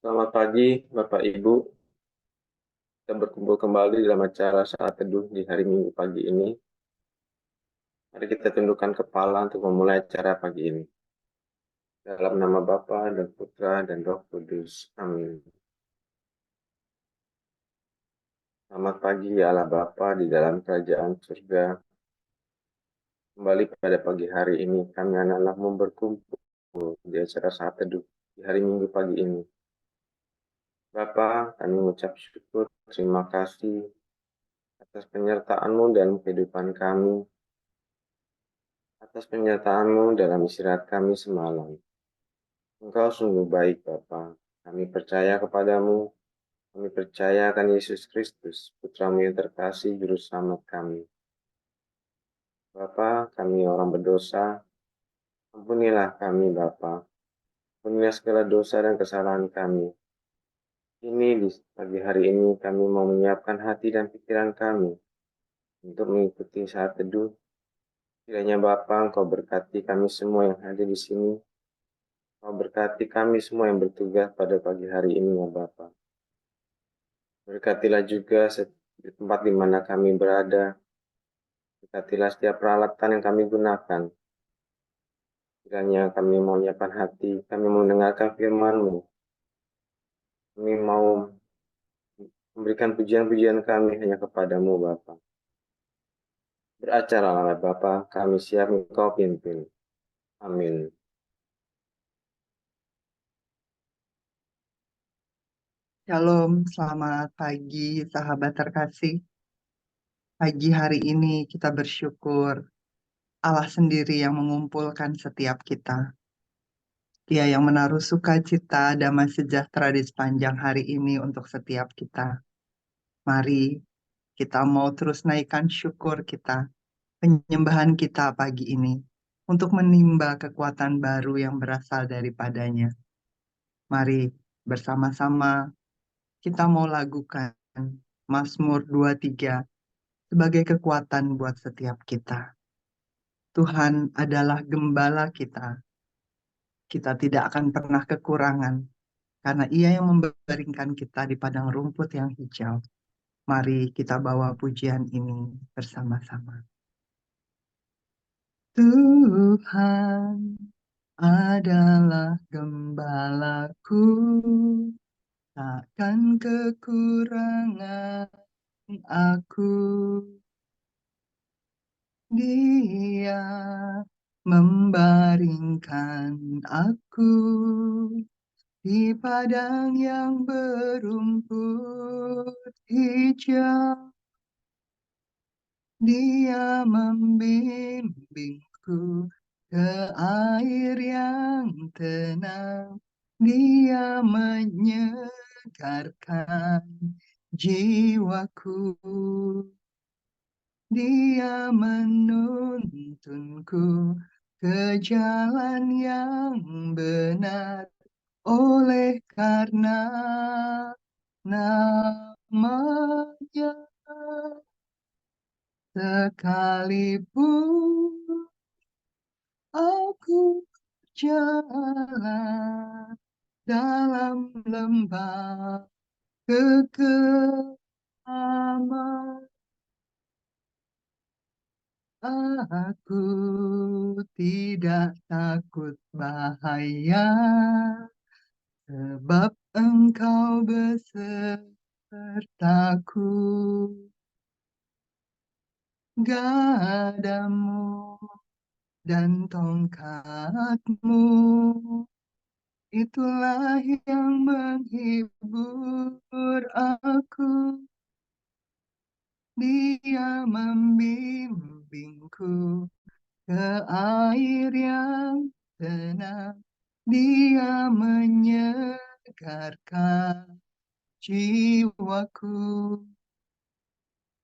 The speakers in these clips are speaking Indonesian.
Selamat pagi, Bapak Ibu. Kita berkumpul kembali dalam acara saat teduh di hari Minggu pagi ini. Mari kita tundukkan kepala untuk memulai acara pagi ini. Dalam nama Bapa dan Putra dan Roh Kudus. Amin. Selamat pagi, ya Allah Bapa di dalam kerajaan surga. Kembali pada pagi hari ini, kami anak-anak-Mu berkumpul di acara saat teduh di hari Minggu pagi ini. Bapa, kami mengucap syukur, terima kasih atas penyertaan-Mu dalam kehidupan kami, atas penyertaan-Mu dalam istirahat kami semalam. Engkau sungguh baik, Bapa. Kami percaya kepadamu, kami percaya akan Yesus Kristus, Putra-Mu yang terkasih, Juru Selamat kami. Bapa, kami orang berdosa, ampunilah kami, Bapa. Ampunilah segala dosa dan kesalahan kami. Ini di pagi hari ini kami mau menyiapkan hati dan pikiran kami untuk mengikuti saat teduh. Kiranya Bapa, Engkau berkati kami semua yang ada di sini. Engkau berkati kami semua yang bertugas pada pagi hari ini, ya Bapa. Berkatilah juga di tempat di mana kami berada. Berkatilah setiap peralatan yang kami gunakan. Kiranya kami mau menyiapkan hati, kami mau mendengarkan firman-Mu. Kami mau memberikan pujian-pujian kami hanya kepadamu, Bapa. Beracaralah, Bapa, kami siap Engkau pimpin. Amin. Shalom, selamat pagi sahabat terkasih. Pagi hari ini kita bersyukur Allah sendiri yang mengumpulkan setiap kita. Dia yang menaruh sukacita, damai sejahtera di sepanjang hari ini untuk setiap kita. Mari kita mau terus naikkan syukur kita, penyembahan kita pagi ini, untuk menimba kekuatan baru yang berasal daripadanya. Mari bersama-sama kita mau lakukan Mazmur 23 sebagai kekuatan buat setiap kita. Tuhan adalah gembala kita. Kita tidak akan pernah kekurangan karena Ia yang membaringkan kita di padang rumput yang hijau. Mari kita bawa pujian ini bersama-sama. Tuhan adalah gembalaku, takkan kekurangan aku. Dia membaringkan aku di padang yang berumput hijau. Dia membimbingku ke air yang tenang. Dia menyegarkan jiwaku. Dia menuntunku ke jalan yang benar oleh karena namanya. Sekalipun aku berjalan dalam lembah kekelaman, aku tidak takut bahaya, sebab Engkau besertaku. Gadamu dan tongkatmu, itulah yang menghibur aku. Dia membimbingku ke air yang tenang. Dia menyegarkan jiwaku.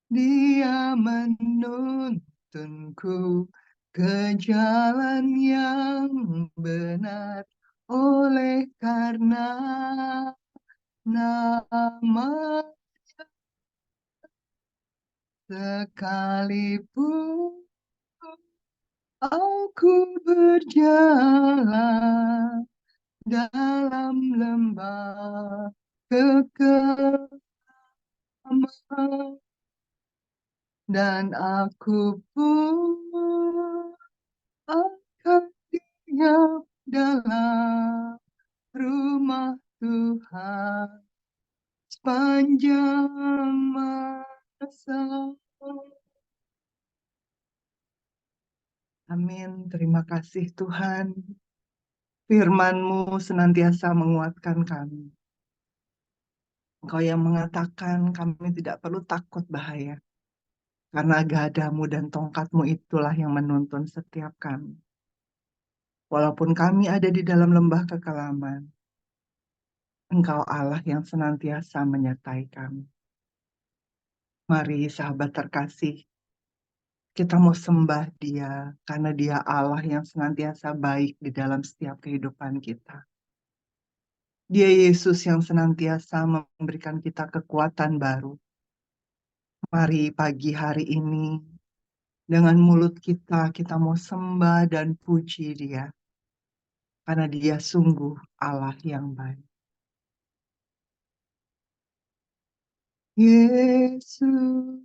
Dia menuntunku ke jalan yang benar oleh karena nama. Sekalipun aku berjalan dalam lembah kekelaman, dan aku pun akan diam dalam rumah Tuhan sepanjang masa. Amin. Terima kasih Tuhan. Firman-Mu senantiasa menguatkan kami. Engkau yang mengatakan kami tidak perlu takut bahaya, karena gadamu dan tongkatmu itulah yang menuntun setiap kami. Walaupun kami ada di dalam lembah kekelaman, Engkau Allah yang senantiasa menyertai kami. Mari sahabat terkasih, kita mau sembah Dia, karena Dia Allah yang senantiasa baik di dalam setiap kehidupan kita. Dia Yesus yang senantiasa memberikan kita kekuatan baru. Mari pagi hari ini, dengan mulut kita mau sembah dan puji Dia, karena Dia sungguh Allah yang baik. Yesus,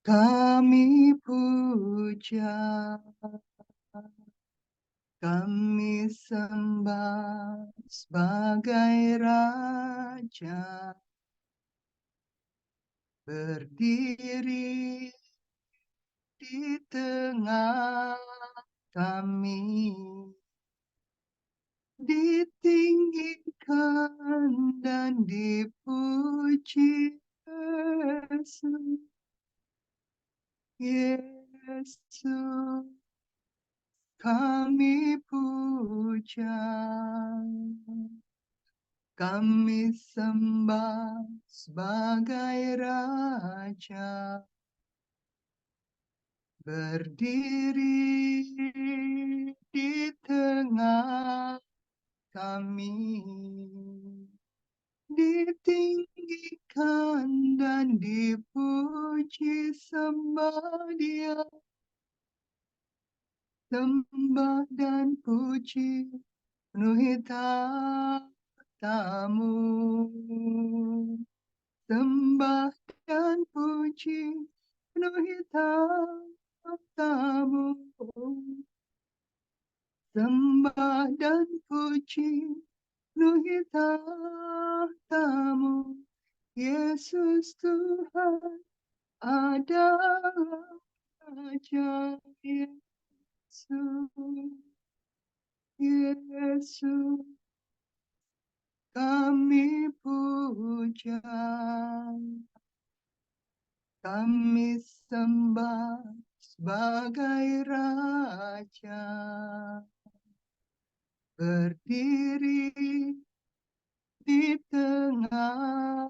kami puja, kami sembah sebagai Raja, berdiri di tengah kami, ditinggikan dan dipuji Yesus. Yesus, kami puja, kami sembah sebagai Raja, berdiri di tengah kami, ditinggikan dan dipuji, sembah Dia, sembah dan puji penuhi tamu, sembah dan puji penuhi tamu, sembah dan puji penuhi tamu. Yesus Tuhan adalah Raja. Yesus, Yesus, kami puja, kami sembah sebagai Raja, berdiri di tengah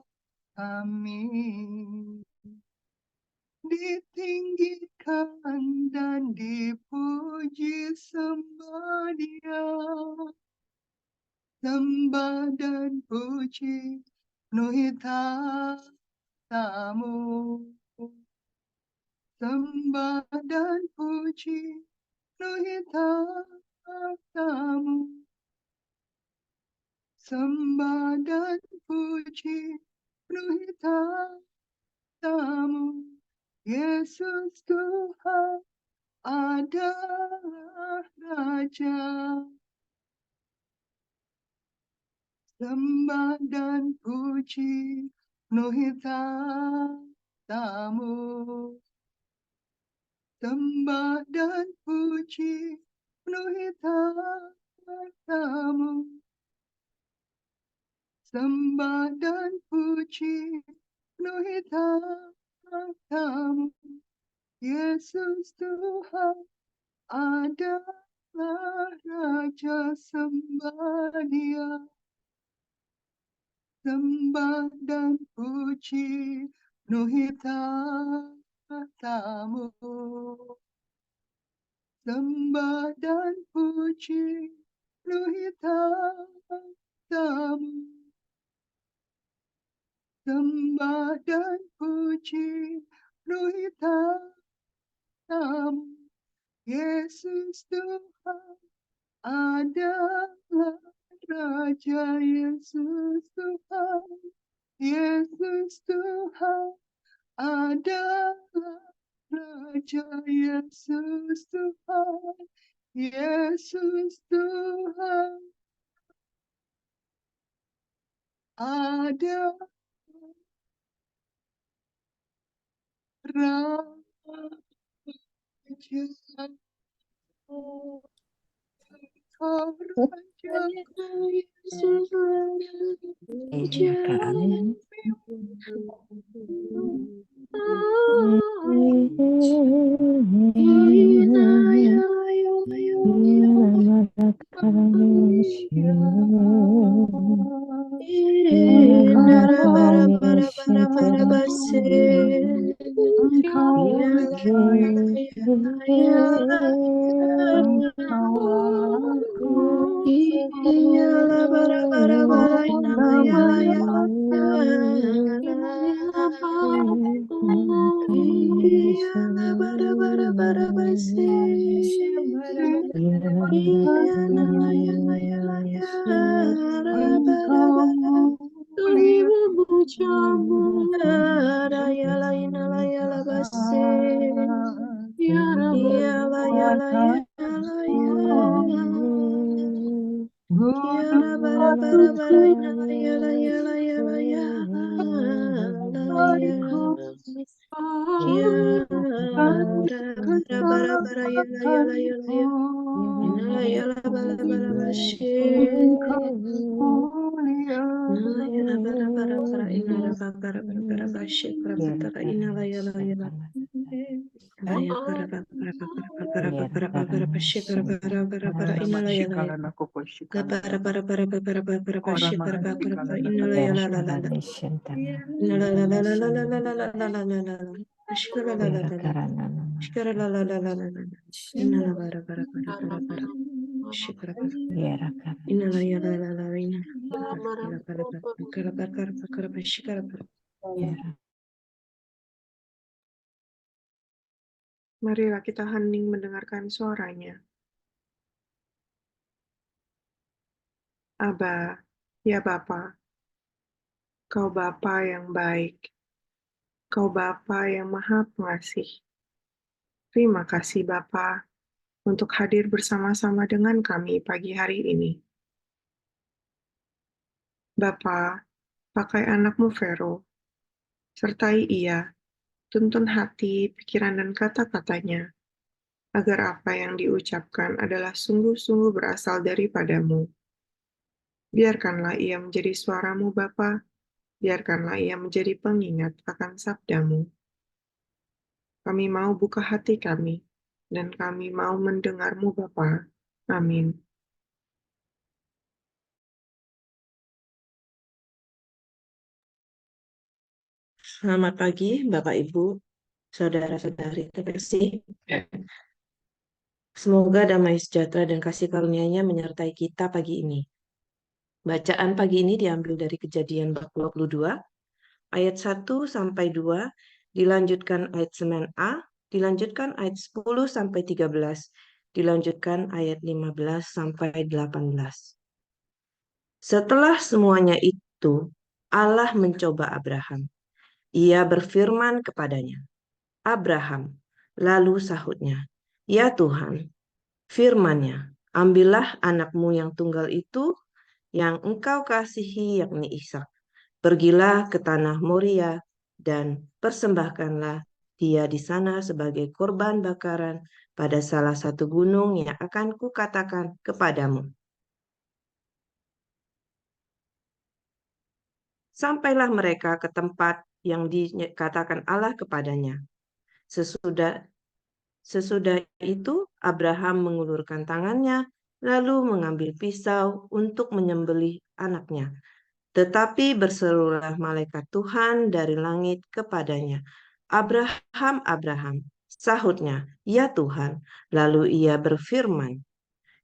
kami, ditinggikan dan dipuji, sembah Dia, sembah dan puji penuhi tamu, sembah dan puji penuhi tamu, sembah dan puji penuhi tamu. Yesus Tuhan adalah Raja, sembah dan puji penuhi tamu, sembah dan puji penuhi tamu, sembah dan puji penuhi tamu. Yesus Tuhan adalah Raja, sembah Dia, sembah dan puji penuhi tamu, sembah dan puji penuhi tamu, sembah dan puji penuhi tamu. Yesus Tuhan adalah Raja Yesus Tuhan. Yesus Tuhan adalah Raja Yesus Tuhan. Yesus Tuhan ada Raja Marilah kita hening mendengarkan suaranya. Aba, ya Bapa, Kau Bapa yang baik, Kau Bapa yang Maha Pengasih. Terima kasih Bapa untuk hadir bersama-sama dengan kami pagi hari ini. Bapa, pakai anakmu Vero, sertai ia, tuntun hati, pikiran, dan kata-katanya, agar apa yang diucapkan adalah sungguh-sungguh berasal daripadamu. Biarkanlah ia menjadi suaramu Bapa, biarkanlah ia menjadi pengingat akan sabdamu. Kami mau buka hati kami, dan kami mau mendengarmu Bapa. Amin. Selamat pagi, Bapak Ibu, saudara-saudari terkasih. Semoga damai sejahtera dan kasih karunia-Nya menyertai kita pagi ini. Bacaan pagi ini diambil dari Kejadian bab 22, ayat 1 sampai 2, dilanjutkan ayat 9a, dilanjutkan ayat 10 sampai 13, dilanjutkan ayat 15 sampai 18. Setelah semuanya itu, Allah mencoba Abraham. Ia berfirman kepadanya, "Abraham." Lalu sahutnya, "Ya Tuhan." Firman-Nya, "Ambillah anakmu yang tunggal itu, yang engkau kasihi, yakni Ishak. Pergilah ke tanah Moria dan persembahkanlah dia di sana sebagai korban bakaran pada salah satu gunung yang akan kukatakan kepadamu." Sampailah mereka ke tempat yang dikatakan Allah kepadanya. Sesudah itu Abraham mengulurkan tangannya, lalu mengambil pisau untuk menyembelih anaknya. Tetapi berserulah malaikat Tuhan dari langit kepadanya, "Abraham, Abraham." Sahutnya, "Ya Tuhan." Lalu ia berfirman,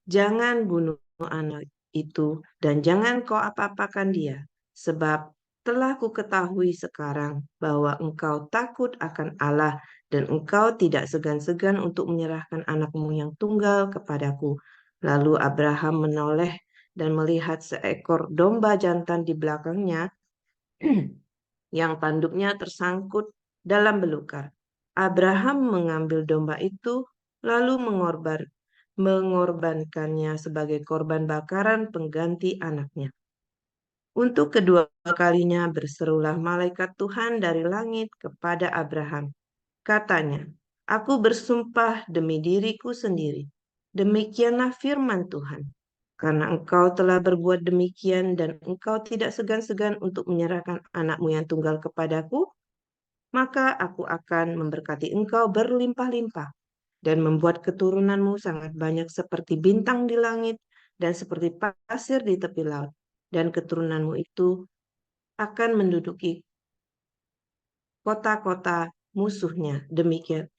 "Jangan bunuh anak itu dan jangan kau apa-apakan dia, sebab telah kuketahui sekarang bahwa engkau takut akan Allah dan engkau tidak segan-segan untuk menyerahkan anakmu yang tunggal kepadaku. Lalu Abraham menoleh dan melihat seekor domba jantan di belakangnya yang tanduknya tersangkut dalam belukar. Abraham mengambil domba itu lalu mengorbankannya sebagai korban bakaran pengganti anaknya. Untuk kedua kalinya berserulah malaikat Tuhan dari langit kepada Abraham. Katanya, "Aku bersumpah demi diriku sendiri. Demikianlah firman Tuhan. Karena engkau telah berbuat demikian dan engkau tidak segan-segan untuk menyerahkan anakmu yang tunggal kepadaku, maka aku akan memberkati engkau berlimpah-limpah dan membuat keturunanmu sangat banyak seperti bintang di langit dan seperti pasir di tepi laut. Dan keturunanmu itu akan menduduki kota-kota musuhnya. Demikian.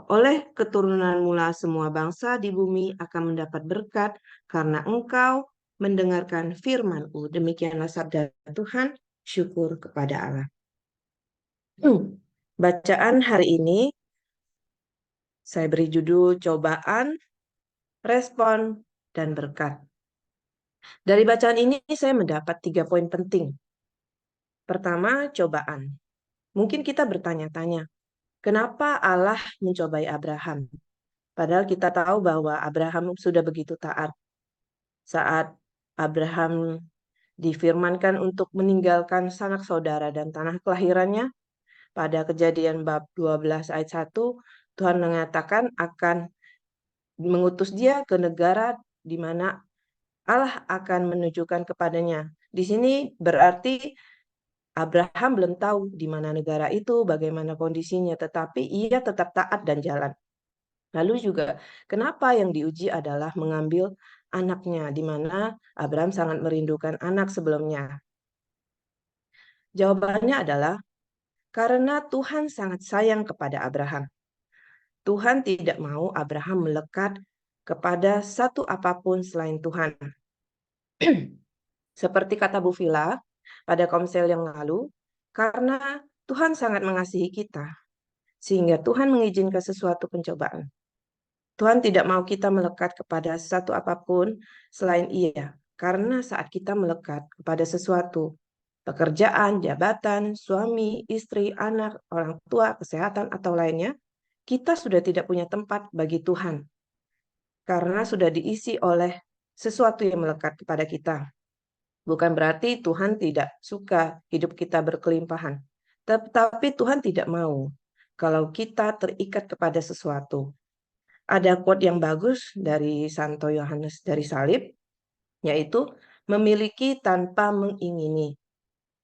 Oleh keturunanmu lah semua bangsa di bumi akan mendapat berkat karena engkau mendengarkan firman-Ku." Demikianlah sabda Tuhan. Syukur kepada Allah. Bacaan hari ini saya beri judul cobaan, respon, dan berkat. Dari bacaan ini saya mendapat 3 poin penting. Pertama, cobaan. Mungkin kita bertanya-tanya, kenapa Allah mencobai Abraham? Padahal kita tahu bahwa Abraham sudah begitu taat. Saat Abraham difirmankan untuk meninggalkan sanak saudara dan tanah kelahirannya, pada Kejadian bab 12 ayat 1, Tuhan mengatakan akan mengutus dia ke negara di mana Allah akan menunjukkan kepadanya. Di sini berarti Abraham belum tahu di mana negara itu, bagaimana kondisinya, tetapi ia tetap taat dan jalan. Lalu juga, kenapa yang diuji adalah mengambil anaknya, di mana Abraham sangat merindukan anak sebelumnya. Jawabannya adalah, karena Tuhan sangat sayang kepada Abraham. Tuhan tidak mau Abraham melekat kepada satu apapun selain Tuhan. Seperti kata Bu Vila pada komsel yang lalu, karena Tuhan sangat mengasihi kita, sehingga Tuhan mengizinkan sesuatu pencobaan. Tuhan tidak mau kita melekat kepada satu apapun selain Ia, karena saat kita melekat kepada sesuatu, pekerjaan, jabatan, suami, istri, anak, orang tua, kesehatan, atau lainnya, kita sudah tidak punya tempat bagi Tuhan, karena sudah diisi oleh sesuatu yang melekat kepada kita. Bukan berarti Tuhan tidak suka hidup kita berkelimpahan, tetapi Tuhan tidak mau kalau kita terikat kepada sesuatu. Ada quote yang bagus dari Santo Yohanes dari Salib, yaitu memiliki tanpa mengingini.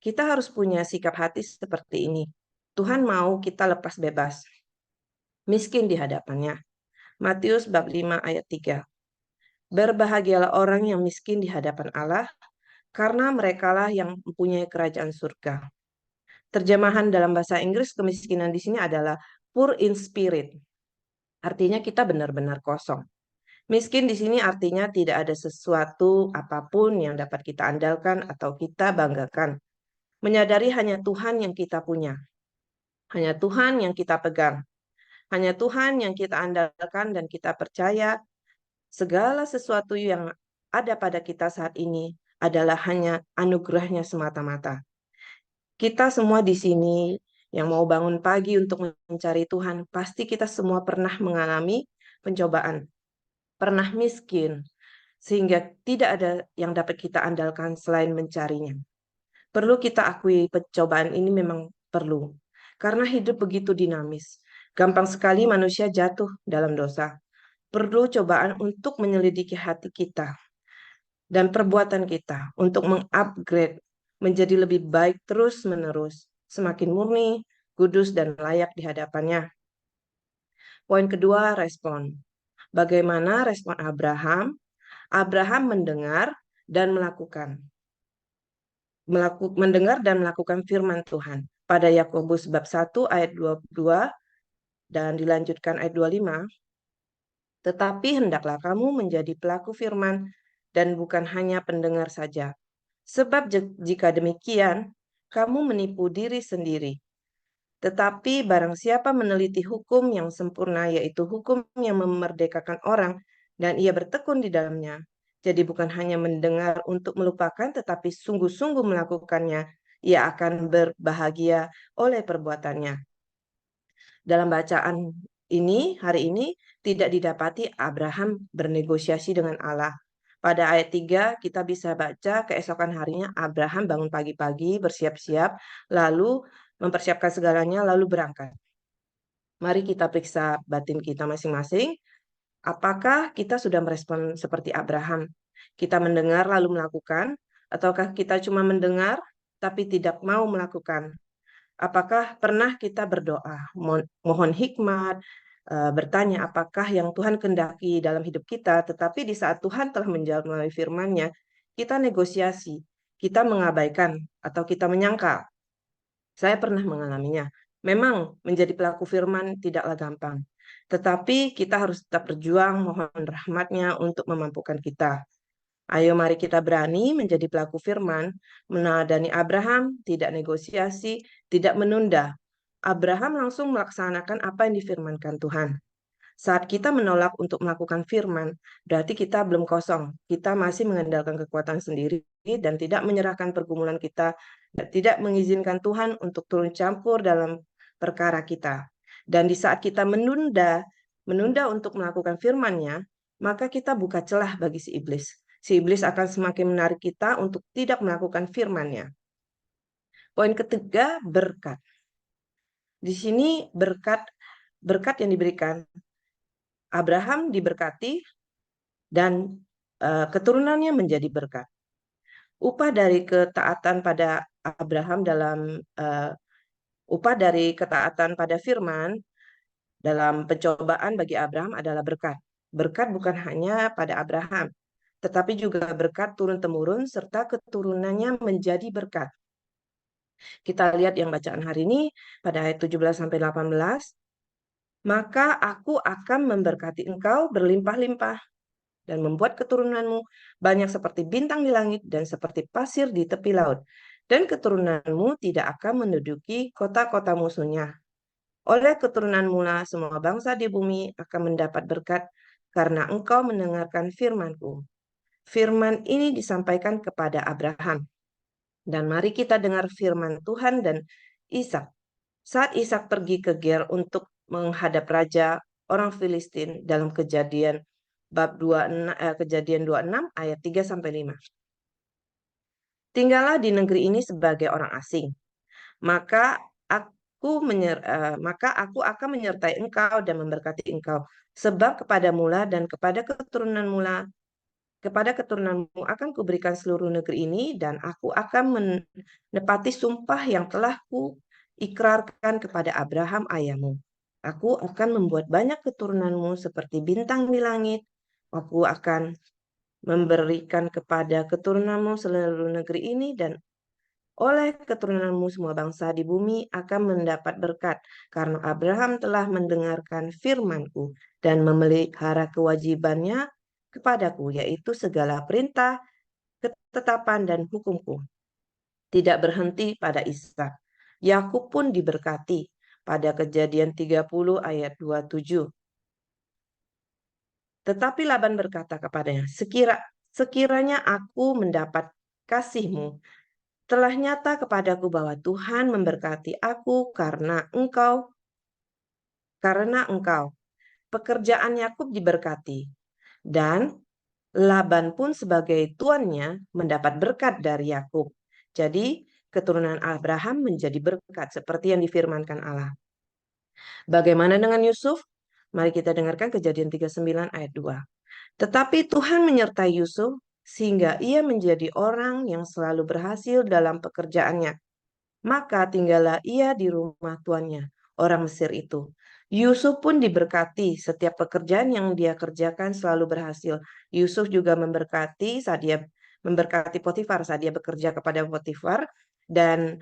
Kita harus punya sikap hati seperti ini. Tuhan mau kita lepas bebas, miskin di hadapannya. Matius bab 5 ayat 3. Berbahagialah orang yang miskin di hadapan Allah, karena merekalah yang mempunyai kerajaan surga. Terjemahan dalam bahasa Inggris kemiskinan di sini adalah poor in spirit. Artinya kita benar-benar kosong. Miskin di sini artinya tidak ada sesuatu apapun yang dapat kita andalkan atau kita banggakan. Menyadari hanya Tuhan yang kita punya. Hanya Tuhan yang kita pegang. Hanya Tuhan yang kita andalkan dan kita percaya segala sesuatu yang ada pada kita saat ini adalah hanya anugerahnya semata-mata. Kita semua di sini yang mau bangun pagi untuk mencari Tuhan, pasti kita semua pernah mengalami pencobaan, pernah miskin, sehingga tidak ada yang dapat kita andalkan selain mencarinya. Perlu kita akui pencobaan ini memang perlu, karena hidup begitu dinamis. Gampang sekali manusia jatuh dalam dosa. Perlu cobaan untuk menyelidiki hati kita dan perbuatan kita untuk mengupgrade menjadi lebih baik terus-menerus, semakin murni, kudus, dan layak di hadapannya. Poin kedua, respon. Bagaimana respon Abraham? Abraham mendengar dan melakukan. Mendengar dan melakukan firman Tuhan. Pada Yakobus bab 1 ayat 22 dan dilanjutkan ayat 25. Tetapi hendaklah kamu menjadi pelaku firman dan bukan hanya pendengar saja. Sebab jika demikian, kamu menipu diri sendiri. Tetapi barang siapa meneliti hukum yang sempurna, yaitu hukum yang memerdekakan orang, dan ia bertekun di dalamnya. Jadi bukan hanya mendengar untuk melupakan, tetapi sungguh-sungguh melakukannya. Ia akan berbahagia oleh perbuatannya. Dalam bacaan ini, hari ini, tidak didapati Abraham bernegosiasi dengan Allah. Pada ayat 3, kita bisa baca keesokan harinya Abraham bangun pagi-pagi, bersiap-siap, lalu mempersiapkan segalanya, lalu berangkat. Mari kita periksa batin kita masing-masing. Apakah kita sudah merespon seperti Abraham? Kita mendengar lalu melakukan, ataukah kita cuma mendengar tapi tidak mau melakukan? Apakah pernah kita berdoa, mohon hikmat, bertanya apakah yang Tuhan kehendaki dalam hidup kita, tetapi di saat Tuhan telah menjawab melalui firman-Nya, kita negosiasi, kita mengabaikan, atau kita menyangkal. Saya pernah mengalaminya. Memang menjadi pelaku firman tidaklah gampang, tetapi kita harus tetap berjuang mohon rahmat-Nya untuk memampukan kita. Ayo mari kita berani menjadi pelaku firman, meneladani Abraham, tidak negosiasi, tidak menunda. Abraham langsung melaksanakan apa yang difirmankan Tuhan. Saat kita menolak untuk melakukan firman, berarti kita belum kosong. Kita masih mengandalkan kekuatan sendiri dan tidak menyerahkan pergumulan kita, dan tidak mengizinkan Tuhan untuk turun campur dalam perkara kita. Dan di saat kita menunda untuk melakukan firman-Nya, maka kita buka celah bagi si iblis. Si iblis akan semakin menarik kita untuk tidak melakukan firman-Nya. Poin ketiga, berkat. Di sini berkat yang diberikan. Abraham diberkati dan keturunannya menjadi berkat. Upah dari ketaatan pada Abraham upah dari ketaatan pada firman dalam pencobaan bagi Abraham adalah berkat. Berkat bukan hanya pada Abraham, tetapi juga berkat turun-temurun serta keturunannya menjadi berkat. Kita lihat yang bacaan hari ini pada ayat 17-18. Maka aku akan memberkati engkau berlimpah-limpah dan membuat keturunanmu banyak seperti bintang di langit dan seperti pasir di tepi laut. Dan keturunanmu tidak akan menduduki kota-kota musuhnya. Oleh keturunanmu lah semua bangsa di bumi akan mendapat berkat karena engkau mendengarkan firman-Ku. Firman ini disampaikan kepada Abraham. Dan mari kita dengar firman Tuhan dan Ishak. Saat Ishak pergi ke Ger untuk menghadap raja orang Filistin dalam Kejadian bab 26, Kejadian 26 ayat 3-5. Tinggallah di negeri ini sebagai orang asing. Maka aku akan menyertai engkau dan memberkati engkau, sebab kepada mula dan kepada keturunanmu akan kuberikan seluruh negeri ini, dan aku akan menepati sumpah yang telah kuikrarkan kepada Abraham ayahmu. Aku akan membuat banyak keturunanmu seperti bintang di langit. Aku akan memberikan kepada keturunanmu seluruh negeri ini, dan oleh keturunanmu semua bangsa di bumi akan mendapat berkat, karena Abraham telah mendengarkan firman-Ku dan memelihara kewajibannya kepadaku, yaitu segala perintah, ketetapan, dan hukum-Ku. Tidak berhenti pada Ishak. Yakub pun diberkati pada Kejadian 30 ayat 27. Tetapi Laban berkata kepadanya, sekiranya aku mendapat kasih-Mu, telah nyata kepadaku bahwa Tuhan memberkati aku karena engkau. Pekerjaan Yakub diberkati, dan Laban pun sebagai tuannya mendapat berkat dari Yakub. Jadi keturunan Abraham menjadi berkat seperti yang difirmankan Allah. Bagaimana dengan Yusuf? Mari kita dengarkan Kejadian 39 ayat 2. Tetapi Tuhan menyertai Yusuf sehingga ia menjadi orang yang selalu berhasil dalam pekerjaannya. Maka tinggallah ia di rumah tuannya, orang Mesir itu. Yusuf pun diberkati, setiap pekerjaan yang dia kerjakan selalu berhasil. Yusuf juga memberkati Potifar saat dia bekerja kepada Potifar, dan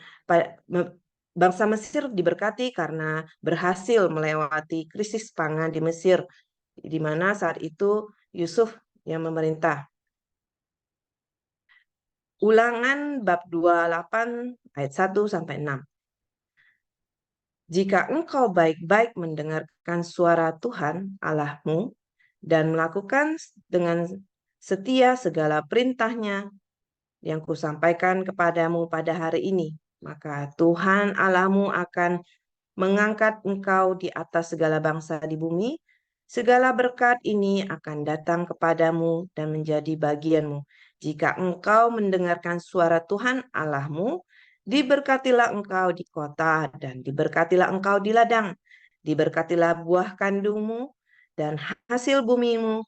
bangsa Mesir diberkati karena berhasil melewati krisis pangan di Mesir, di mana saat itu Yusuf yang memerintah. Ulangan bab 28 ayat 1-6. Jika engkau baik-baik mendengarkan suara Tuhan Allahmu dan melakukan dengan setia segala perintahnya yang kusampaikan kepadamu pada hari ini, maka Tuhan Allahmu akan mengangkat engkau di atas segala bangsa di bumi. Segala berkat ini akan datang kepadamu dan menjadi bagianmu. Jika engkau mendengarkan suara Tuhan Allahmu, diberkatilah engkau di kota dan diberkatilah engkau di ladang. Diberkatilah buah kandungmu dan hasil bumimu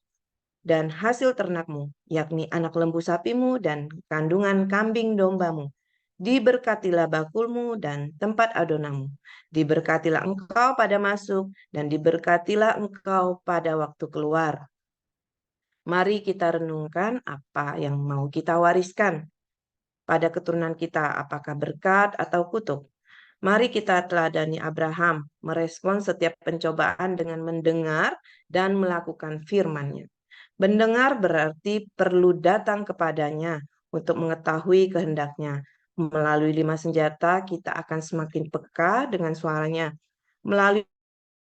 dan hasil ternakmu, yakni anak lembu sapimu dan kandungan kambing dombamu. Diberkatilah bakulmu dan tempat adonanmu. Diberkatilah engkau pada masuk dan diberkatilah engkau pada waktu keluar. Mari kita renungkan apa yang mau kita wariskan pada keturunan kita, apakah berkat atau kutuk. Mari kita teladani Abraham, merespon setiap pencobaan dengan mendengar dan melakukan firman-Nya. Mendengar berarti perlu datang kepadanya untuk mengetahui kehendak-Nya. Melalui 5 senjata, kita akan semakin peka dengan suaranya. Melalui